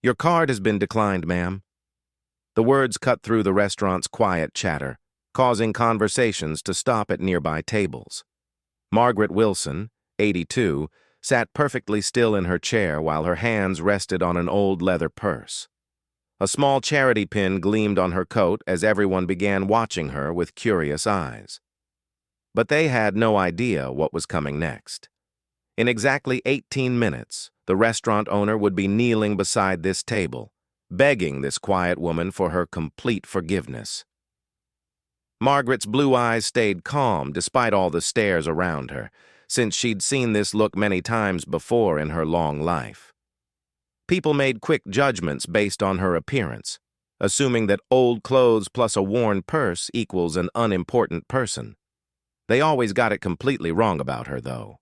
Your card has been declined, ma'am. The words cut through the restaurant's quiet chatter, causing conversations to stop at nearby tables. Margaret Wilson, 82, sat perfectly still in her chair while her hands rested on an old leather purse. A small charity pin gleamed on her coat as everyone began watching her with curious eyes. But they had no idea what was coming next. In exactly 18 minutes, the restaurant owner would be kneeling beside this table, begging this quiet woman for her complete forgiveness. Margaret's blue eyes stayed calm despite all the stares around her, since she'd seen this look many times before in her long life. People made quick judgments based on her appearance, assuming that old clothes plus a worn purse equals an unimportant person. They always got it completely wrong about her, though.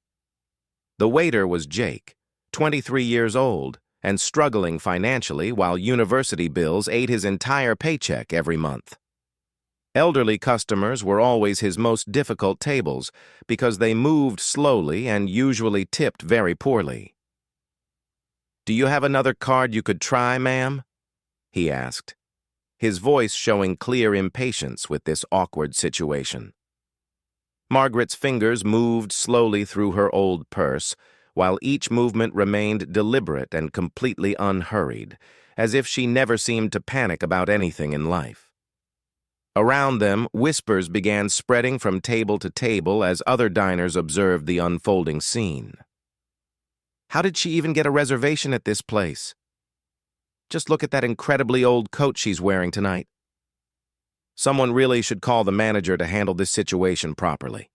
The waiter was Jake, 23 years old, and struggling financially while university bills ate his entire paycheck every month. Elderly customers were always his most difficult tables because they moved slowly and usually tipped very poorly. "Do you have another card you could try, ma'am?" he asked, his voice showing clear impatience with this awkward situation. Margaret's fingers moved slowly through her old purse, while each movement remained deliberate and completely unhurried, as if she never seemed to panic about anything in life. Around them, whispers began spreading from table to table as other diners observed the unfolding scene. How did she even get a reservation at this place? Just look at that incredibly old coat she's wearing tonight. Someone really should call the manager to handle this situation properly.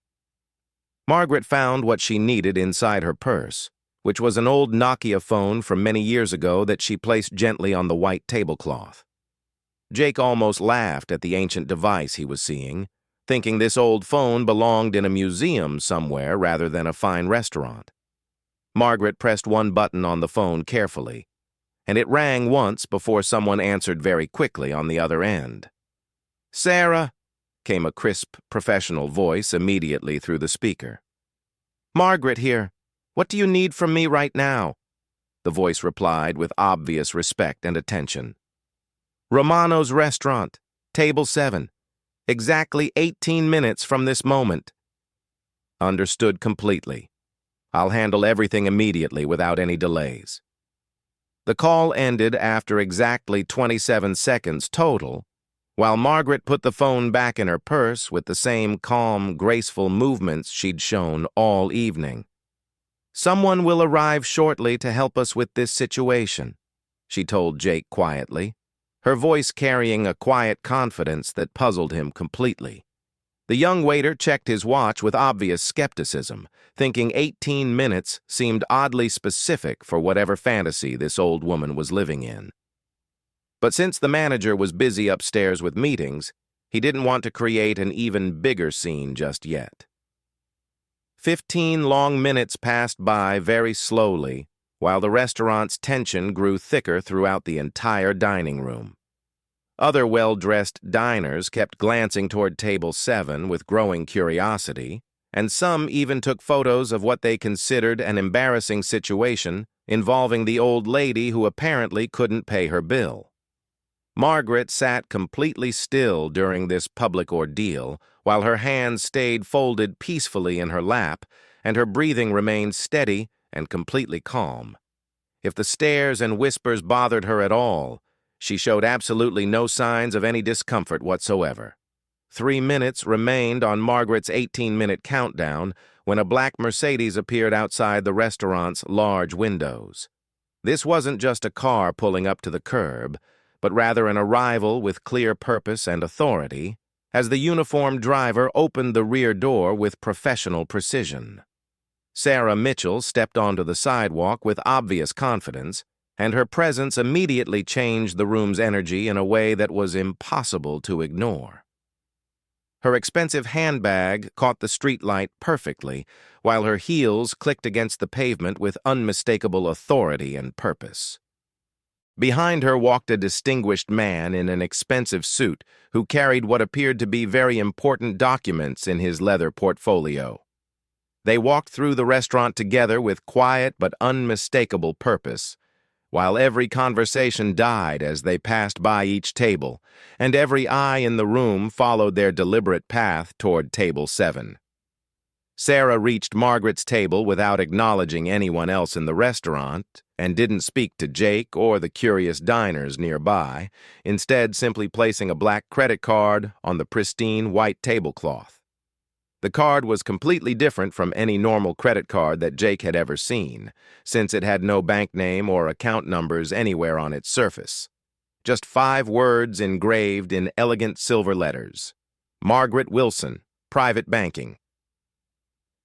Margaret found what she needed inside her purse, which was an old Nokia phone from many years ago that she placed gently on the white tablecloth. Jake almost laughed at the ancient device he was seeing, thinking this old phone belonged in a museum somewhere rather than a fine restaurant. Margaret pressed one button on the phone carefully, and it rang once before someone answered very quickly on the other end. "Sarah," came a crisp, professional voice immediately through the speaker. "Margaret here. What do you need from me right now?" the voice replied with obvious respect and attention. "Romano's restaurant, table 7. Exactly 18 minutes from this moment." "Understood completely. I'll handle everything immediately without any delays." The call ended after exactly 27 seconds total, while Margaret put the phone back in her purse with the same calm, graceful movements she'd shown all evening. "Someone will arrive shortly to help us with this situation," she told Jake quietly, her voice carrying a quiet confidence that puzzled him completely. The young waiter checked his watch with obvious skepticism, thinking 18 minutes seemed oddly specific for whatever fantasy this old woman was living in. But since the manager was busy upstairs with meetings, he didn't want to create an even bigger scene just yet. 15 long minutes passed by very slowly, while the restaurant's tension grew thicker throughout the entire dining room. Other well-dressed diners kept glancing toward table 7 with growing curiosity, and some even took photos of what they considered an embarrassing situation involving the old lady who apparently couldn't pay her bill. Margaret sat completely still during this public ordeal, while her hands stayed folded peacefully in her lap, and her breathing remained steady and completely calm. If the stares and whispers bothered her at all, she showed absolutely no signs of any discomfort whatsoever. 3 minutes remained on Margaret's 18-minute countdown when a black Mercedes appeared outside the restaurant's large windows. This wasn't just a car pulling up to the curb, but rather an arrival with clear purpose and authority, as the uniformed driver opened the rear door with professional precision. Sarah Mitchell stepped onto the sidewalk with obvious confidence, and her presence immediately changed the room's energy in a way that was impossible to ignore. Her expensive handbag caught the streetlight perfectly, while her heels clicked against the pavement with unmistakable authority and purpose. Behind her walked a distinguished man in an expensive suit who carried what appeared to be very important documents in his leather portfolio. They walked through the restaurant together with quiet but unmistakable purpose, while every conversation died as they passed by each table, and every eye in the room followed their deliberate path toward table 7. Sarah reached Margaret's table without acknowledging anyone else in the restaurant and didn't speak to Jake or the curious diners nearby, instead simply placing a black credit card on the pristine white tablecloth. The card was completely different from any normal credit card that Jake had ever seen, since it had no bank name or account numbers anywhere on its surface. Just 5 words engraved in elegant silver letters. Margaret Wilson, Private Banking.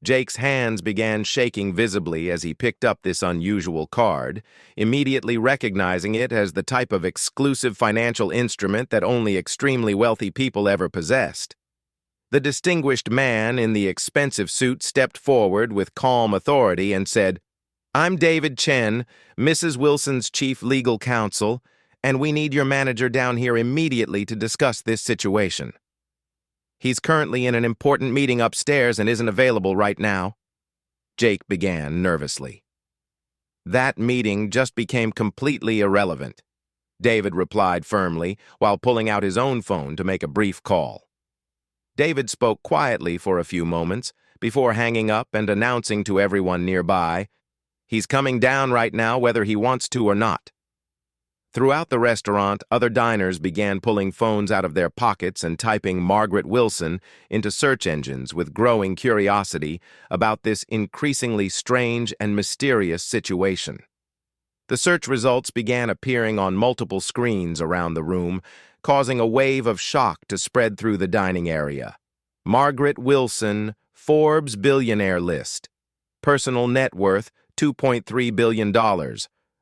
Jake's hands began shaking visibly as he picked up this unusual card, immediately recognizing it as the type of exclusive financial instrument that only extremely wealthy people ever possessed. The distinguished man in the expensive suit stepped forward with calm authority and said, "I'm David Chen, Mrs. Wilson's chief legal counsel, and we need your manager down here immediately to discuss this situation. He's currently in an important meeting upstairs and isn't available right now." Jake began nervously. "That meeting just became completely irrelevant," David replied firmly while pulling out his own phone to make a brief call. David spoke quietly for a few moments before hanging up and announcing to everyone nearby, "He's coming down right now whether he wants to or not." Throughout the restaurant, other diners began pulling phones out of their pockets and typing Margaret Wilson into search engines with growing curiosity about this increasingly strange and mysterious situation. The search results began appearing on multiple screens around the room, causing a wave of shock to spread through the dining area. Margaret Wilson, Forbes billionaire list. Personal net worth, $2.3 billion.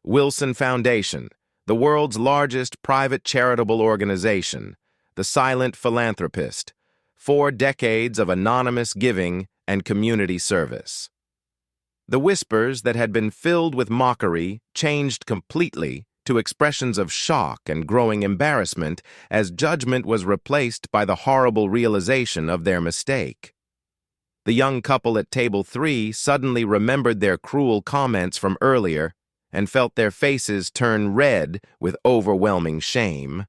Wilson Foundation, the world's largest private charitable organization, the silent philanthropist, 4 decades of anonymous giving and community service. The whispers that had been filled with mockery changed completely to expressions of shock and growing embarrassment as judgment was replaced by the horrible realization of their mistake. The young couple at table 3 suddenly remembered their cruel comments from earlier and felt their faces turn red with overwhelming shame,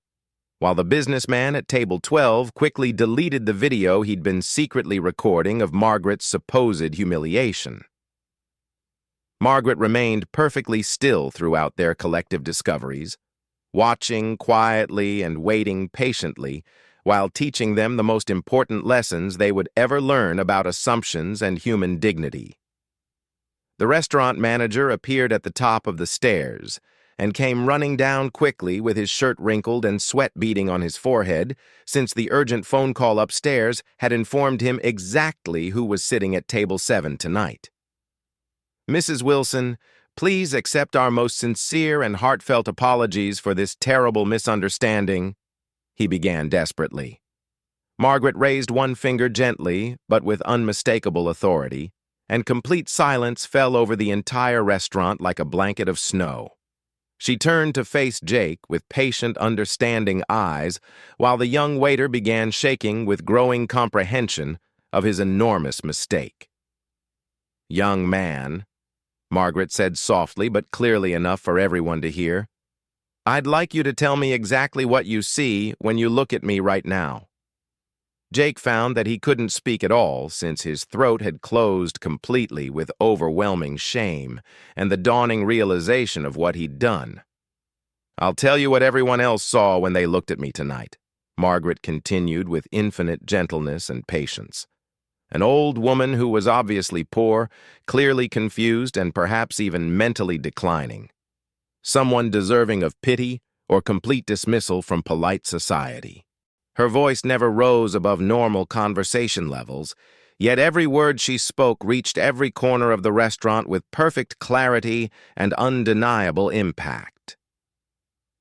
while the businessman at table 12 quickly deleted the video he'd been secretly recording of Margaret's supposed humiliation. Margaret remained perfectly still throughout their collective discoveries, watching quietly and waiting patiently while teaching them the most important lessons they would ever learn about assumptions and human dignity. The restaurant manager appeared at the top of the stairs and came running down quickly with his shirt wrinkled and sweat beading on his forehead, since the urgent phone call upstairs had informed him exactly who was sitting at table 7 tonight. "Mrs. Wilson, please accept our most sincere and heartfelt apologies for this terrible misunderstanding," he began desperately. Margaret raised one finger gently, but with unmistakable authority, and complete silence fell over the entire restaurant like a blanket of snow. She turned to face Jake with patient, understanding eyes, while the young waiter began shaking with growing comprehension of his enormous mistake. "Young man," Margaret said softly but clearly enough for everyone to hear, "I'd like you to tell me exactly what you see when you look at me right now." Jake found that he couldn't speak at all since his throat had closed completely with overwhelming shame and the dawning realization of what he'd done. "I'll tell you what everyone else saw when they looked at me tonight," Margaret continued with infinite gentleness and patience. "An old woman who was obviously poor, clearly confused, and perhaps even mentally declining. Someone deserving of pity or complete dismissal from polite society. Her voice never rose above normal conversation levels, yet every word she spoke reached every corner of the restaurant with perfect clarity and undeniable impact.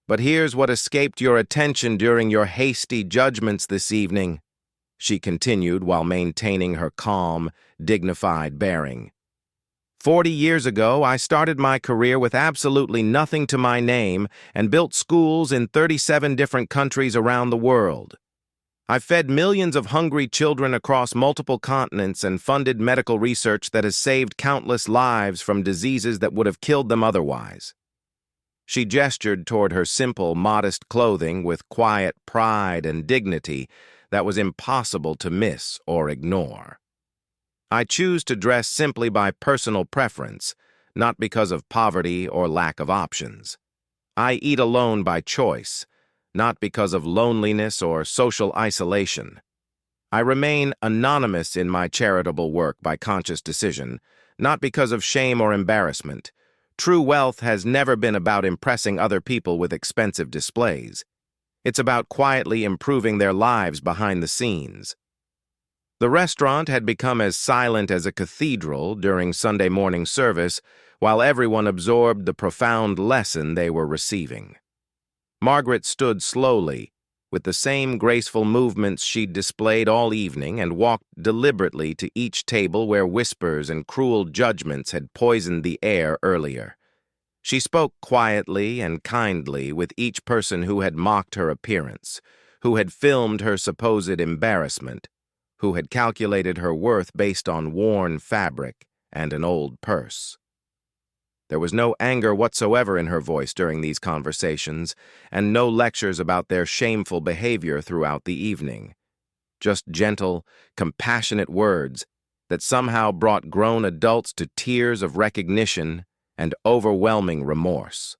But here's what escaped your attention during your hasty judgments this evening," she continued while maintaining her calm, dignified bearing. 40 years ago, I started my career with absolutely nothing to my name and built schools in 37 different countries around the world. I've fed millions of hungry children across multiple continents and funded medical research that has saved countless lives from diseases that would have killed them otherwise. She gestured toward her simple, modest clothing with quiet pride and dignity that was impossible to miss or ignore. I choose to dress simply by personal preference, not because of poverty or lack of options. I eat alone by choice, not because of loneliness or social isolation. I remain anonymous in my charitable work by conscious decision, not because of shame or embarrassment. True wealth has never been about impressing other people with expensive displays. It's about quietly improving their lives behind the scenes. The restaurant had become as silent as a cathedral during Sunday morning service, while everyone absorbed the profound lesson they were receiving. Margaret stood slowly, with the same graceful movements she'd displayed all evening, and walked deliberately to each table where whispers and cruel judgments had poisoned the air earlier. She spoke quietly and kindly with each person who had mocked her appearance, who had filmed her supposed embarrassment, who had calculated her worth based on worn fabric and an old purse. There was no anger whatsoever in her voice during these conversations, and no lectures about their shameful behavior throughout the evening. Just gentle, compassionate words that somehow brought grown adults to tears of recognition and overwhelming remorse.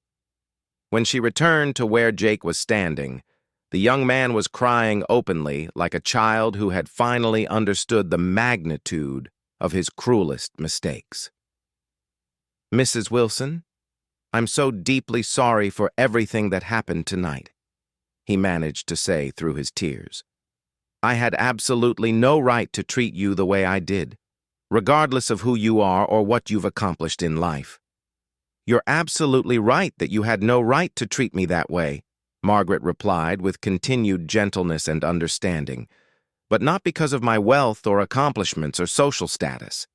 When she returned to where Jake was standing, the young man was crying openly like a child who had finally understood the magnitude of his cruelest mistakes. "Mrs. Wilson, I'm so deeply sorry for everything that happened tonight," he managed to say through his tears. "I had absolutely no right to treat you the way I did, regardless of who you are or what you've accomplished in life." "You're absolutely right that you had no right to treat me that way," Margaret replied with continued gentleness and understanding, "but not because of my wealth or accomplishments or social status.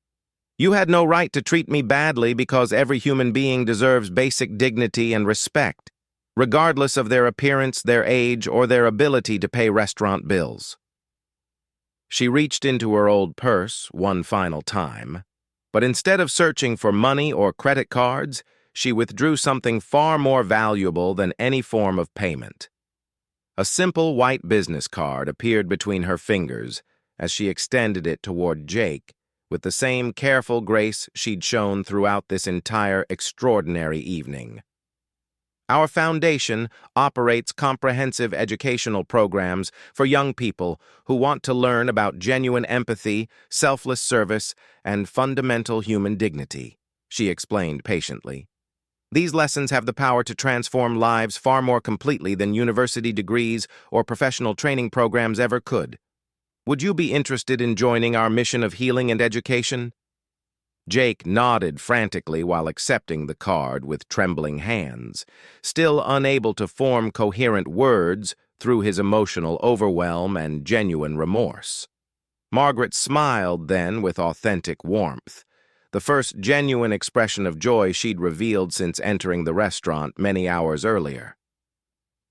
You had no right to treat me badly because every human being deserves basic dignity and respect, regardless of their appearance, their age, or their ability to pay restaurant bills." She reached into her old purse one final time, but instead of searching for money or credit cards, she withdrew something far more valuable than any form of payment. A simple white business card appeared between her fingers as she extended it toward Jake, with the same careful grace she'd shown throughout this entire extraordinary evening. "Our foundation operates comprehensive educational programs for young people who want to learn about genuine empathy, selfless service, and fundamental human dignity," she explained patiently. "These lessons have the power to transform lives far more completely than university degrees or professional training programs ever could. Would you be interested in joining our mission of healing and education?" Jake nodded frantically while accepting the card with trembling hands, still unable to form coherent words through his emotional overwhelm and genuine remorse. Margaret smiled then with authentic warmth, the first genuine expression of joy she'd revealed since entering the restaurant many hours earlier.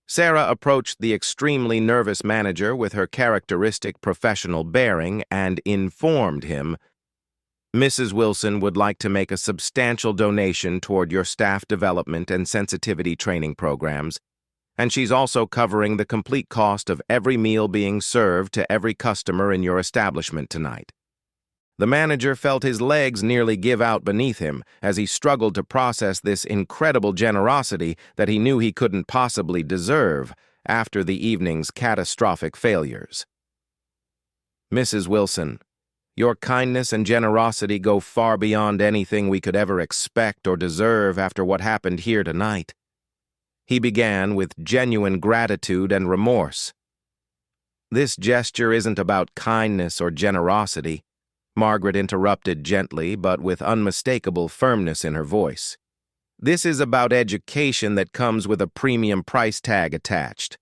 Sarah approached the extremely nervous manager with her characteristic professional bearing and informed him, "Mrs. Wilson would like to make a substantial donation toward your staff development and sensitivity training programs, and she's also covering the complete cost of every meal being served to every customer in your establishment tonight." The manager felt his legs nearly give out beneath him as he struggled to process this incredible generosity that he knew he couldn't possibly deserve after the evening's catastrophic failures. "Mrs. Wilson, your kindness and generosity go far beyond anything we could ever expect or deserve after what happened here tonight," he began with genuine gratitude and remorse. "This gesture isn't about kindness or generosity," Margaret interrupted gently but with unmistakable firmness in her voice. "This is about education that comes with a premium price tag attached.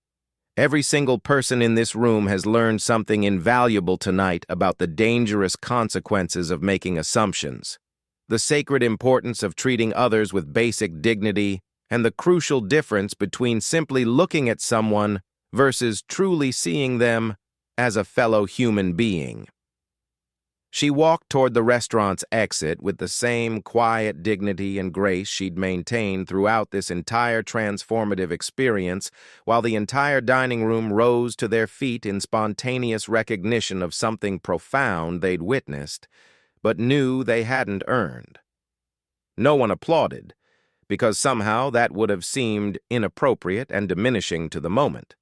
Every single person in this room has learned something invaluable tonight about the dangerous consequences of making assumptions, the sacred importance of treating others with basic dignity, and the crucial difference between simply looking at someone versus truly seeing them as a fellow human being." She walked toward the restaurant's exit with the same quiet dignity and grace she'd maintained throughout this entire transformative experience, while the entire dining room rose to their feet in spontaneous recognition of something profound they'd witnessed, but knew they hadn't earned. No one applauded, because somehow that would have seemed inappropriate and diminishing to the moment.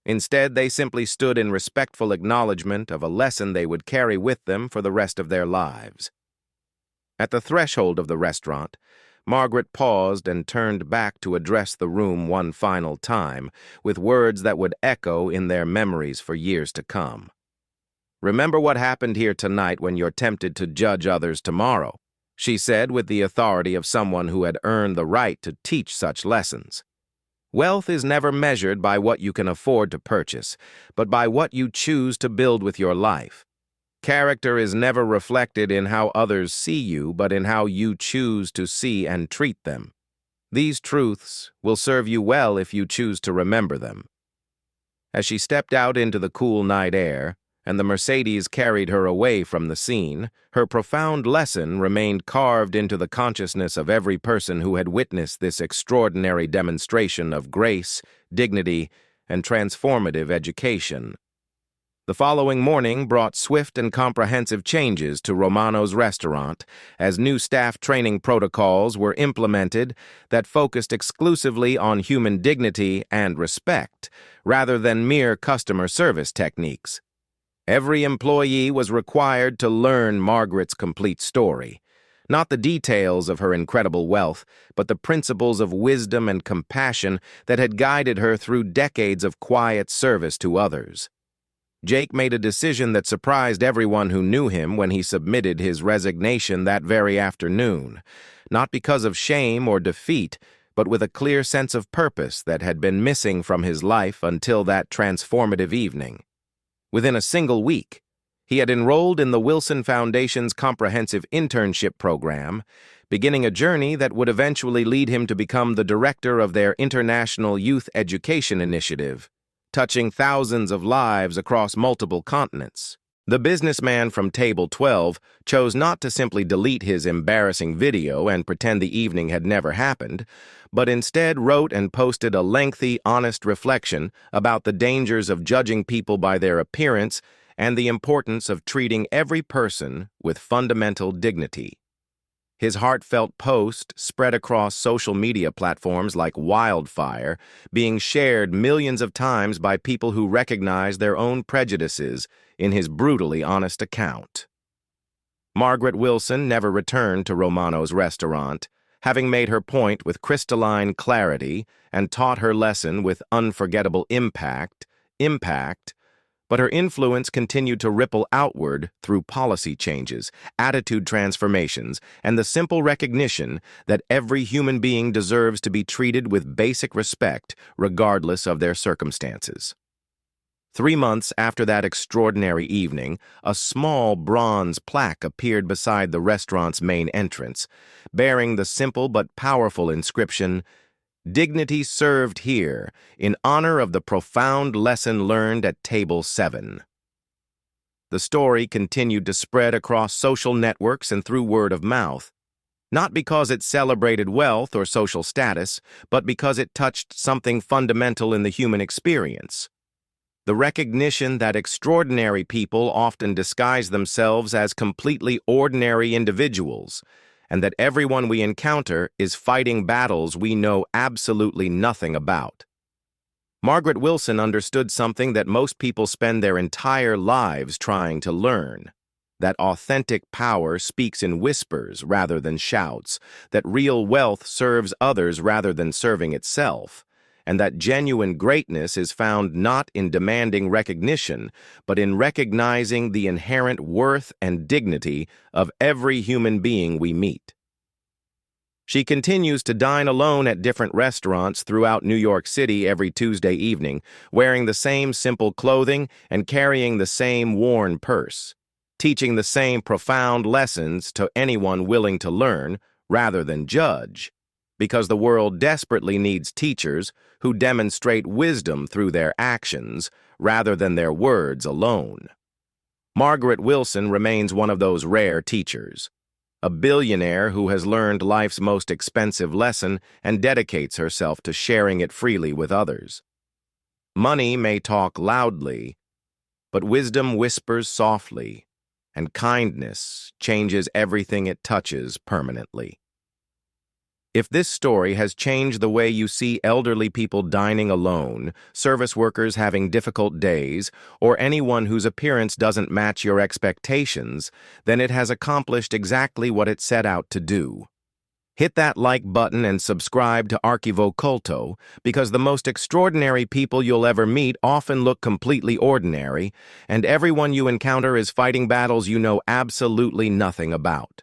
Instead, they simply stood in respectful acknowledgement of a lesson they would carry with them for the rest of their lives. At the threshold of the restaurant, Margaret paused and turned back to address the room one final time, with words that would echo in their memories for years to come. "Remember what happened here tonight when you're tempted to judge others tomorrow," she said with the authority of someone who had earned the right to teach such lessons. "Wealth is never measured by what you can afford to purchase, but by what you choose to build with your life. Character is never reflected in how others see you, but in how you choose to see and treat them. These truths will serve you well if you choose to remember them." As she stepped out into the cool night air, and the Mercedes carried her away from the scene, her profound lesson remained carved into the consciousness of every person who had witnessed this extraordinary demonstration of grace, dignity, and transformative education. The following morning brought swift and comprehensive changes to Romano's restaurant, as new staff training protocols were implemented that focused exclusively on human dignity and respect, rather than mere customer service techniques. Every employee was required to learn Margaret's complete story, not the details of her incredible wealth, but the principles of wisdom and compassion that had guided her through decades of quiet service to others. Jake made a decision that surprised everyone who knew him when he submitted his resignation that very afternoon, not because of shame or defeat, but with a clear sense of purpose that had been missing from his life until that transformative evening. Within a single week, he had enrolled in the Wilson Foundation's comprehensive internship program, beginning a journey that would eventually lead him to become the director of their International Youth Education Initiative, touching thousands of lives across multiple continents. The businessman from Table 12 chose not to simply delete his embarrassing video and pretend the evening had never happened, but instead wrote and posted a lengthy, honest reflection about the dangers of judging people by their appearance and the importance of treating every person with fundamental dignity. His heartfelt post spread across social media platforms like wildfire, being shared millions of times by people who recognize their own prejudices in his brutally honest account. Margaret Wilson never returned to Romano's restaurant, having made her point with crystalline clarity and taught her lesson with unforgettable impact, but her influence continued to ripple outward through policy changes, attitude transformations, and the simple recognition that every human being deserves to be treated with basic respect, regardless of their circumstances. 3 months after that extraordinary evening, a small bronze plaque appeared beside the restaurant's main entrance, bearing the simple but powerful inscription, "Dignity served here, in honor of the profound lesson learned at Table 7. The story continued to spread across social networks and through word of mouth, not because it celebrated wealth or social status, but because it touched something fundamental in the human experience. The recognition that extraordinary people often disguise themselves as completely ordinary individuals, and that everyone we encounter is fighting battles we know absolutely nothing about. Margaret Wilson understood something that most people spend their entire lives trying to learn, that authentic power speaks in whispers rather than shouts, that real wealth serves others rather than serving itself, and that genuine greatness is found not in demanding recognition, but in recognizing the inherent worth and dignity of every human being we meet. She continues to dine alone at different restaurants throughout New York City every Tuesday evening, wearing the same simple clothing and carrying the same worn purse, teaching the same profound lessons to anyone willing to learn rather than judge, because the world desperately needs teachers who demonstrate wisdom through their actions rather than their words alone. Margaret Wilson remains one of those rare teachers, a billionaire who has learned life's most expensive lesson and dedicates herself to sharing it freely with others. Money may talk loudly, but wisdom whispers softly, and kindness changes everything it touches permanently. If this story has changed the way you see elderly people dining alone, service workers having difficult days, or anyone whose appearance doesn't match your expectations, then it has accomplished exactly what it set out to do. Hit that like button and subscribe to Archivo Culto, because the most extraordinary people you'll ever meet often look completely ordinary, and everyone you encounter is fighting battles you know absolutely nothing about.